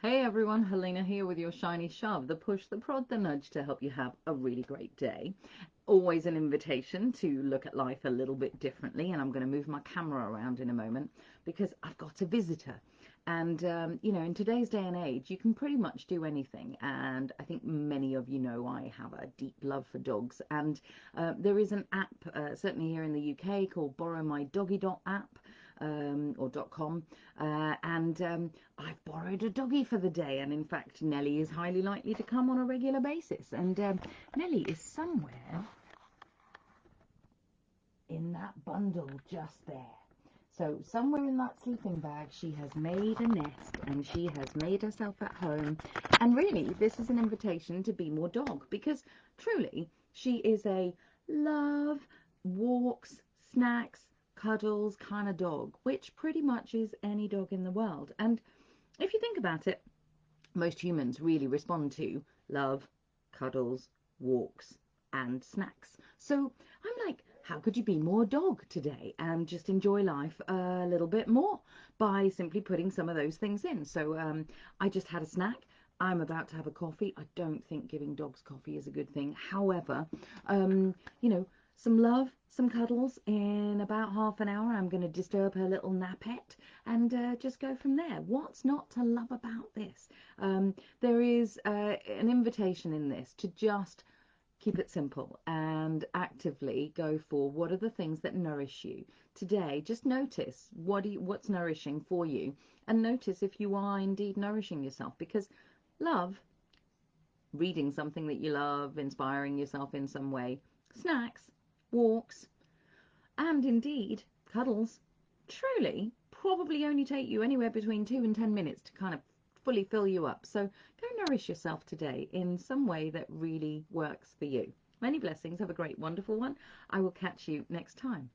Hey everyone, Helena here with your shiny shove, the push, the prod, the nudge to help you have a really great day. Always an invitation to look at life a little bit differently, and I'm going to move my camera around in a moment because I've got a visitor. And, in today's day and age, you can pretty much do anything. And I think many of you know I have a deep love for dogs. And there is an app, certainly here in the UK, called Borrow My Doggy Dot app. Or .com, and I've borrowed a doggy for the day, and in fact Nellie is highly likely to come on a regular basis, and Nellie is somewhere in that bundle just there. So somewhere in that sleeping bag she has made a nest and she has made herself at home, and really this is an invitation to be more dog, because truly she is a love, walks, snacks, cuddles kind of dog, which pretty much is any dog in the world. And if you think about it, most humans really respond to love, cuddles, walks, and snacks. So I'm like, how could you be more dog today and just enjoy life a little bit more by simply putting some of those things in? So I just had a snack. I'm about to have a coffee. I don't think giving dogs coffee is a good thing. However, um, you know, some love, some cuddles. In about half an hour, I'm going to disturb her little nappette and just go from there. What's not to love about this? There is an invitation in this to just keep it simple and actively go for what are the things that nourish you today. Just notice what's nourishing for you, and notice if you are indeed nourishing yourself, because love, reading something that you love, inspiring yourself in some way, snacks, walks, and indeed cuddles, truly probably only take you anywhere between 2 and 10 minutes to kind of fully fill you up. So go nourish yourself today in some way that really works for you. Many blessings. Have a great, wonderful one. I will catch you next time.